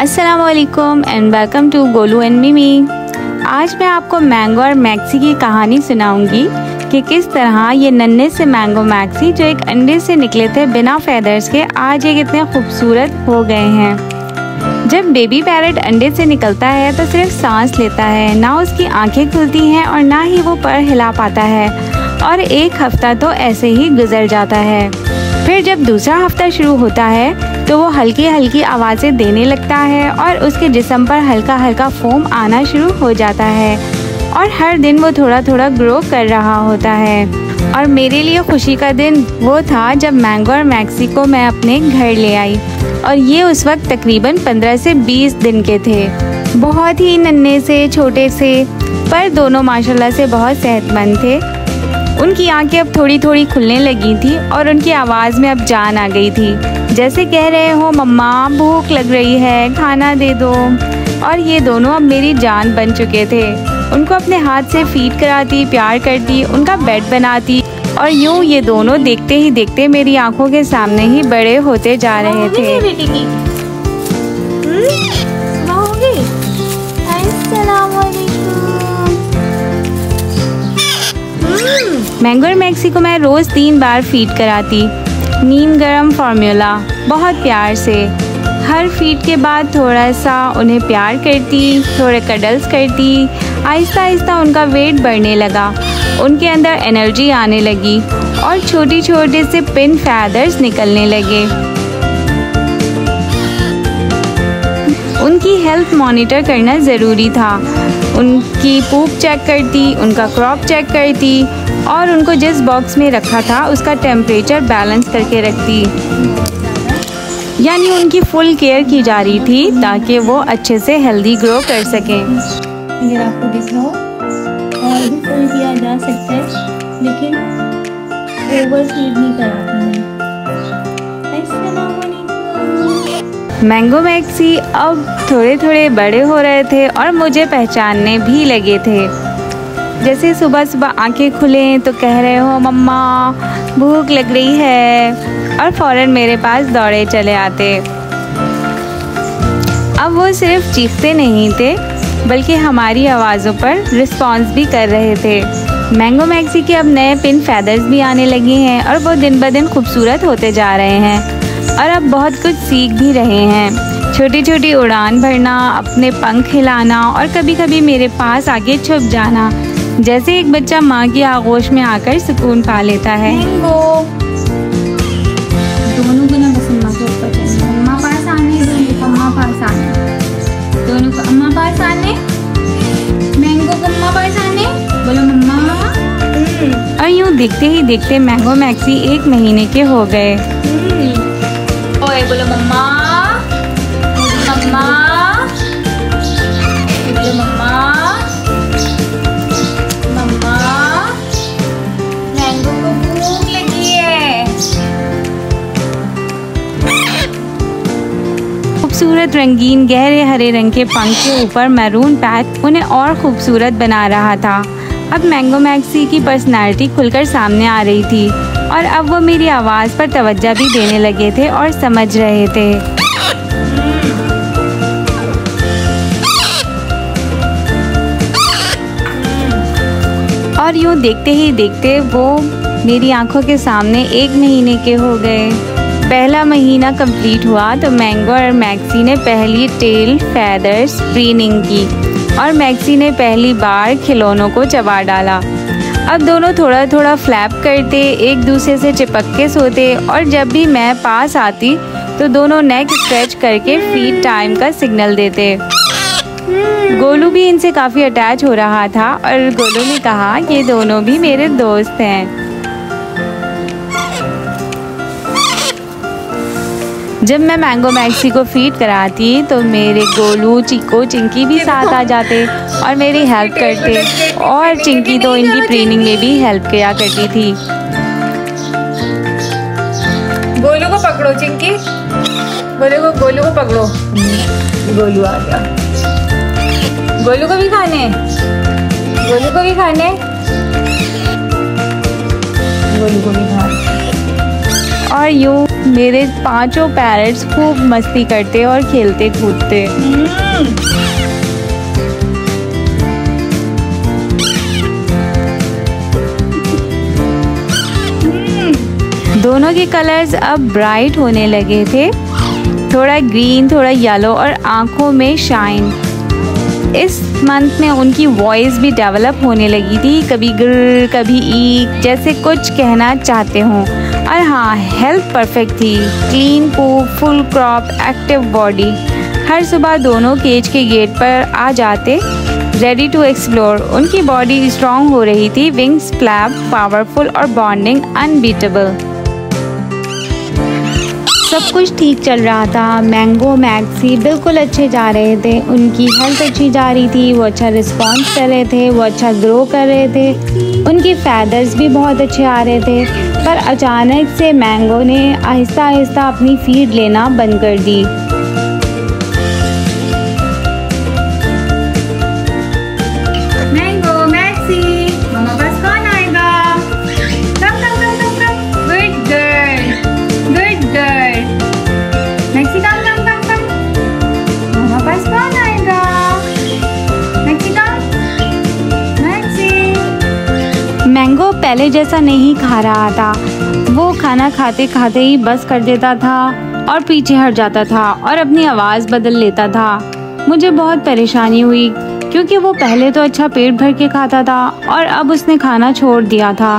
अस्सलामुअलैकुम and welcome to Golu and Mimi. आज मैं आपको मैंगो और मैक्सी की कहानी सुनाऊंगी कि किस तरह ये नन्हे से मैंगो मैक्सी जो एक अंडे से निकले थे बिना फेदर्स के, आज ये कितने खूबसूरत हो गए हैं। जब बेबी पैरट अंडे से निकलता है तो सिर्फ सांस लेता है, ना उसकी आंखें खुलती हैं और ना ही वो पर हिला पाता है, और एक हफ्ता तो ऐसे ही गुजर जाता है। फिर जब दूसरा हफ्ता शुरू होता है तो वो हल्की हल्की आवाज़ें देने लगता है और उसके जिस्म पर हल्का हल्का फोम आना शुरू हो जाता है, और हर दिन वो थोड़ा थोड़ा ग्रो कर रहा होता है। और मेरे लिए खुशी का दिन वो था जब मैंगो और मैक्सी को मैं अपने घर ले आई, और ये उस वक्त तकरीबन 15 से 20 दिन के थे। बहुत ही नन्हे से, छोटे से, पर दोनों माशाल्लाह से बहुत सेहतमंद थे। उनकी आंखें अब थोड़ी थोड़ी खुलने लगी थी और उनकी आवाज़ में अब जान आ गई थी, जैसे कह रहे हो मम्मा भूख लग रही है, खाना दे दो। और ये दोनों अब मेरी जान बन चुके थे। उनको अपने हाथ से फीड कराती, प्यार करती, उनका बेड बनाती, और यूँ ये दोनों देखते ही देखते मेरी आंखों के सामने ही बड़े होते जा रहे थे। बेटी की मैंगो और मैक्सी को मैं रोज़ 3 बार फीड कराती, नीम गरम फार्मूला, बहुत प्यार से। हर फीड के बाद थोड़ा सा उन्हें प्यार करती, थोड़े कडल्स करती। आहिस्ता आहिस्ता उनका वेट बढ़ने लगा, उनके अंदर एनर्जी आने लगी और छोटी छोटे से पिन फैदर्स निकलने लगे। उनकी हेल्थ मॉनिटर करना ज़रूरी था। उनकी पूप चेक करती, उनका क्रॉप चेक करती, और उनको जिस बॉक्स में रखा था उसका टेम्परेचर बैलेंस करके रखती। यानी उनकी फुल केयर की जा रही थी ताकि वो अच्छे से हेल्दी ग्रो कर सकें। अगर आपको दिख रहा हो और भी फुल किया जा सकता है, लेकिन ओवर फीड नहीं कराती मैं। मैंगो मैक्सी अब थोड़े थोड़े बड़े हो रहे थे और मुझे पहचानने भी लगे थे। जैसे सुबह सुबह आंखें खुलें तो कह रहे हो मम्मा भूख लग रही है, और फ़ौरन मेरे पास दौड़े चले आते। अब वो सिर्फ चीखते नहीं थे बल्कि हमारी आवाज़ों पर रिस्पॉन्स भी कर रहे थे। मैंगो मैक्सी के अब नए पिन फैदर्स भी आने लगे हैं और वो दिन ब दिन खूबसूरत होते जा रहे हैं, और अब बहुत कुछ सीख भी रहे हैं। छोटी छोटी उड़ान भरना, अपने पंख हिलाना, और कभी कभी मेरे पास आके छुप जाना, जैसे एक बच्चा माँ की आगोश में आकर सुकून पा लेता है। दोनों को ना बस अम्मा के ऊपर चलना, अम्मा पास आने, अम्मा पास आने, दोनों को अम्मा पास आने, मैंगो को अम्मा पास आने, बोलो मम्मा। और यूँ देखते ही देखते मैंगो मैक्सी 1 महीने के हो गए। ओए बोलो मम्मा, मम्मा, बोलो मम्मा, मम्मा, मैंगो को भूख लगी है। खूबसूरत रंगीन गहरे हरे रंग के पंख के ऊपर मैरून पैच उन्हें और खूबसूरत बना रहा था। अब मैंगो मैक्सी की पर्सनालिटी खुलकर सामने आ रही थी, और अब वो मेरी आवाज़ पर तवज्जो भी देने लगे थे और समझ रहे थे। और यूँ देखते ही देखते वो मेरी आंखों के सामने 1 महीने के हो गए। पहला महीना कंप्लीट हुआ तो मैंगो और मैक्सी ने पहली टेल फैदर्स प्रीनिंग की, और मैक्सी ने पहली बार खिलौनों को चबा डाला। अब दोनों थोड़ा थोड़ा फ्लैप करते, एक दूसरे से चिपक के सोते, और जब भी मैं पास आती तो दोनों नेक स्ट्रेच करके फीड टाइम का सिग्नल देते। गोलू भी इनसे काफ़ी अटैच हो रहा था, और गोलू ने कहा ये दोनों भी मेरे दोस्त हैं। जब मैं मैंगो मैक्सी को फीड कराती तो मेरे गोलू, चिको, चिंकी भी साथ आ जाते और मेरी हेल्प करते, और चिंकी तो इनकी ट्रेनिंग में भी हेल्प किया करती थी। गोलू को पकड़ो चिंकी, गोलू को पकड़ो। गोलू आ गया, गोलू को भी खाने, गोलू को भी खाने, गोलू को भी खाने। और यूँ मेरे 5 पैरट्स खूब मस्ती करते और खेलते कूदते। दोनों के कलर्स अब ब्राइट होने लगे थे, थोड़ा ग्रीन, थोड़ा येलो और आंखों में शाइन। इस मंथ में उनकी वॉइस भी डेवलप होने लगी थी, कभी गर कभी ईक, जैसे कुछ कहना चाहते हों। और हाँ, हेल्थ परफेक्ट थी, क्लीन पूप, फुल क्रॉप, एक्टिव बॉडी। हर सुबह दोनों केज के गेट पर आ जाते, रेडी टू एक्सप्लोर। उनकी बॉडी स्ट्रॉन्ग हो रही थी, विंग्स फ्लैप पावरफुल और बॉन्डिंग अनबीटेबल। सब कुछ ठीक चल रहा था। मैंगो मैक्सी बिल्कुल अच्छे जा रहे थे, उनकी हेल्थ अच्छी जा रही थी, वो अच्छा रिस्पॉन्स कर रहे थे, वो अच्छा ग्रो कर रहे थे, उनके फैदर्स भी बहुत अच्छे आ रहे थे। पर अचानक से मैंगो ने आहिस्ता आहिस्ता अपनी फीड लेना बंद कर दी। मैंगो मैक्सी, मम्मा पास कौन आएगा? Come come come come come. Good girl, good girl. Maxi come come come come. Mama पास कौन आएगा? मैक्सी कम, मैक्सी। मैंगो पहले जैसा नहीं खा रहा था, वो खाना खाते खाते ही बस कर देता था और पीछे हट जाता था और अपनी आवाज़ बदल लेता था। मुझे बहुत परेशानी हुई क्योंकि वो पहले तो अच्छा पेट भर के खाता था और अब उसने खाना छोड़ दिया था।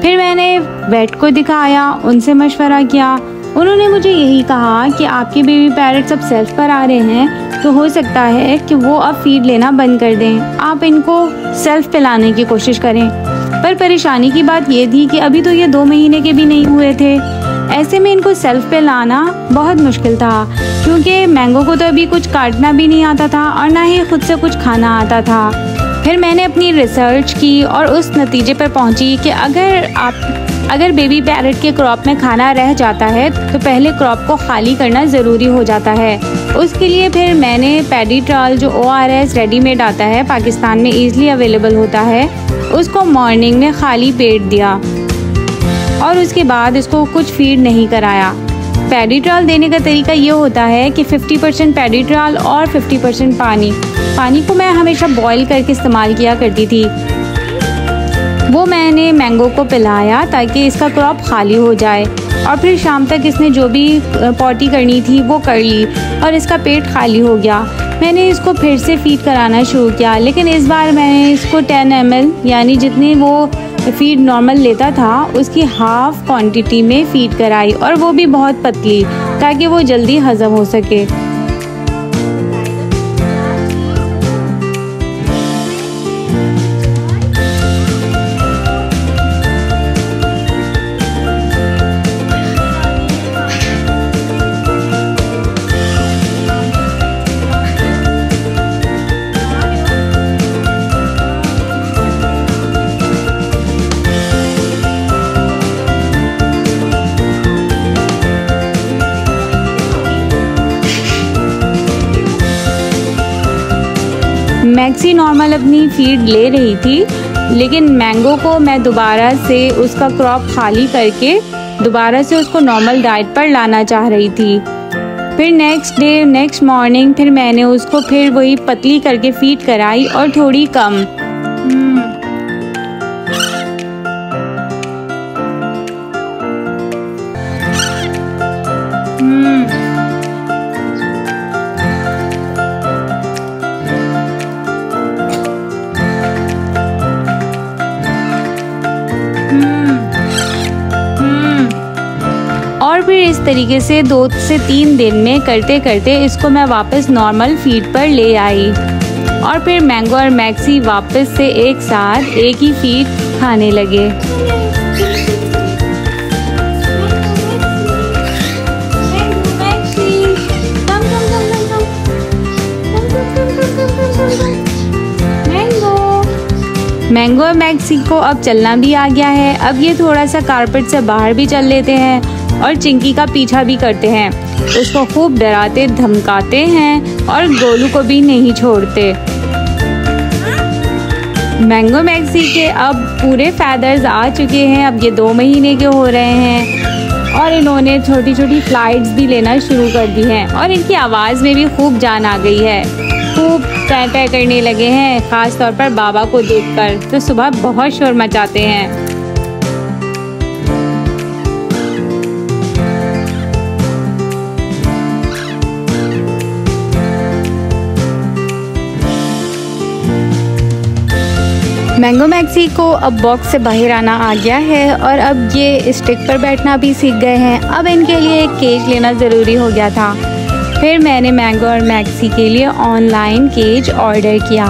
फिर मैंने वेट को दिखाया, उनसे मशवरा किया। उन्होंने मुझे यही कहा कि आपके बेबी पैरट्स अब सेल्फ पर आ रहे हैं, तो हो सकता है कि वो अब फीड लेना बंद कर दें, आप इनको सेल्फ पिलाने की कोशिश करें। पर परेशानी की बात ये थी कि अभी तो ये 2 महीने के भी नहीं हुए थे। ऐसे में इनको सेल्फ पे लाना बहुत मुश्किल था क्योंकि मैंगो को तो अभी कुछ काटना भी नहीं आता था और ना ही खुद से कुछ खाना आता था। फिर मैंने अपनी रिसर्च की और उस नतीजे पर पहुंची कि अगर बेबी पैरट के क्रॉप में खाना रह जाता है तो पहले क्रॉप को खाली करना ज़रूरी हो जाता है। उसके लिए फिर मैंने पेडिट्रॉल, जो ORS रेडीमेड आता है, पाकिस्तान में ईज़िली अवेलेबल होता है, उसको मॉर्निंग में खाली पेट दिया और उसके बाद इसको कुछ फीड नहीं कराया। पेडिट्रॉल देने का तरीका ये होता है कि 50% पेडिट्रॉल और 50% पानी। पानी को मैं हमेशा बॉईल करके इस्तेमाल किया करती थी। वो मैंने मैंगो को पिलाया ताकि इसका क्रॉप खाली हो जाए और फिर शाम तक इसने जो भी पॉटी करनी थी वो कर ली और इसका पेट खाली हो गया। मैंने इसको फिर से फीड कराना शुरू किया, लेकिन इस बार मैंने इसको 10 ml यानी जितनी वो फीड नॉर्मल लेता था उसकी हाफ क्वांटिटी में फीड कराई और वो भी बहुत पतली ताकि वो जल्दी हजम हो सके। मैक्सी नॉर्मल अपनी फीड ले रही थी, लेकिन मैंगो को मैं दोबारा से उसका क्रॉप खाली करके दोबारा से उसको नॉर्मल डाइट पर लाना चाह रही थी। फिर नेक्स्ट मॉर्निंग फिर मैंने उसको फिर वही पतली करके फीड कराई और थोड़ी कम। और फिर इस तरीके से 2 से 3 दिन में करते करते इसको मैं वापस नॉर्मल फीड पर ले आई और फिर मैंगो और मैक्सी वापस से एक साथ एक ही फीड खाने लगे। मैंगो और मैक्सी को अब चलना भी आ गया है। अब ये थोड़ा सा कारपेट से बाहर भी चल लेते हैं और चिंकी का पीछा भी करते हैं, उसको खूब डराते धमकाते हैं और गोलू को भी नहीं छोड़ते। मैंगो मैक्सी के अब पूरे फैदर्स आ चुके हैं, अब ये 2 महीने के हो रहे हैं और इन्होंने छोटी छोटी फ्लाइट्स भी लेना शुरू कर दी हैं और इनकी आवाज़ में भी खूब जान आ गई है। खूब टै टै करने लगे हैं, ख़ास तौर पर बाबा को देखकर तो सुबह बहुत शोर मचाते हैं। मैंगो मैक्सी को अब बॉक्स से बाहर आना आ गया है और अब ये स्टिक पर बैठना भी सीख गए हैं। अब इनके लिए एक केज लेना ज़रूरी हो गया था। फिर मैंने मैंगो और मैक्सी के लिए ऑनलाइन केज ऑर्डर किया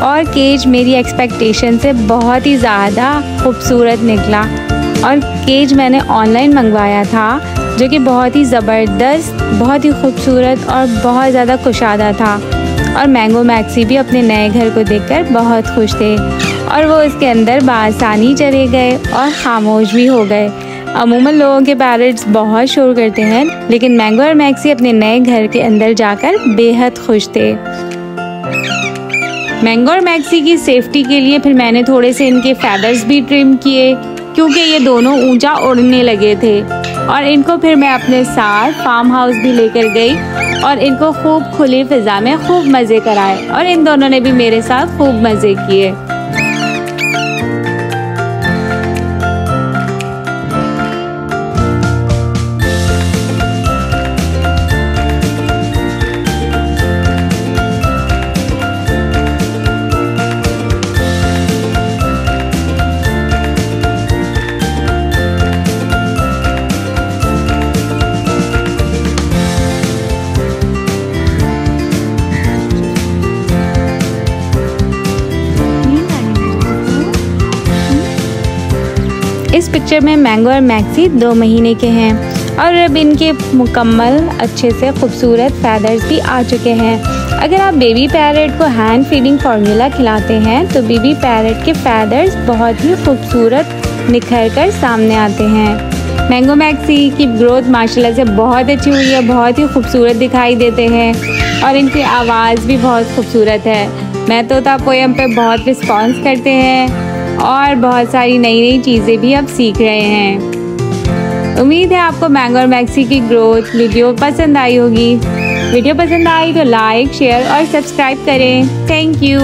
और केज मेरी एक्सपेक्टेशन से बहुत ही ज़्यादा खूबसूरत निकला। और केज मैंने ऑनलाइन मंगवाया था जो कि बहुत ही ज़बरदस्त, बहुत ही खूबसूरत और बहुत ज़्यादा कुशादा था। और मैंगो मैक्सी भी अपने नए घर को देखकर बहुत खुश थे और वो उसके अंदर बआसानी चले गए और खामोश भी हो गए। अमूमन लोगों के पेरेंट्स बहुत शोर करते हैं, लेकिन मैंगो और मैक्सी अपने नए घर के अंदर जाकर बेहद खुश थे। मैंगो और मैक्सी की सेफ्टी के लिए फिर मैंने थोड़े से इनके फेदर्स भी ट्रिम किए, क्योंकि ये दोनों ऊंचा उड़ने लगे थे। और इनको फिर मैं अपने साथ फार्म हाउस भी लेकर गई और इनको खूब खुली फिजा में खूब मज़े कराए और इन दोनों ने भी मेरे साथ खूब मज़े किए। इस पिक्चर में मैंगो और मैक्सी 2 महीने के हैं और अब इनके मुकम्मल अच्छे से खूबसूरत फेदर्स भी आ चुके हैं। अगर आप बेबी पैरट को हैंड फीडिंग फार्मूला खिलाते हैं तो बेबी पैरट के फेदर्स बहुत ही खूबसूरत निखर कर सामने आते हैं। मैंगो मैक्सी की ग्रोथ माशाल्लाह से बहुत अच्छी हुई है, बहुत ही खूबसूरत दिखाई देते हैं और इनकी आवाज़ भी बहुत खूबसूरत है। मैं तोता पोयम पे बहुत रिस्पॉन्स करते हैं और बहुत सारी नई नई चीज़ें भी अब सीख रहे हैं। उम्मीद है आपको मैंगो और मैक्सी की ग्रोथ वीडियो पसंद आई होगी। वीडियो पसंद आई तो लाइक, शेयर और सब्सक्राइब करें। Thank you.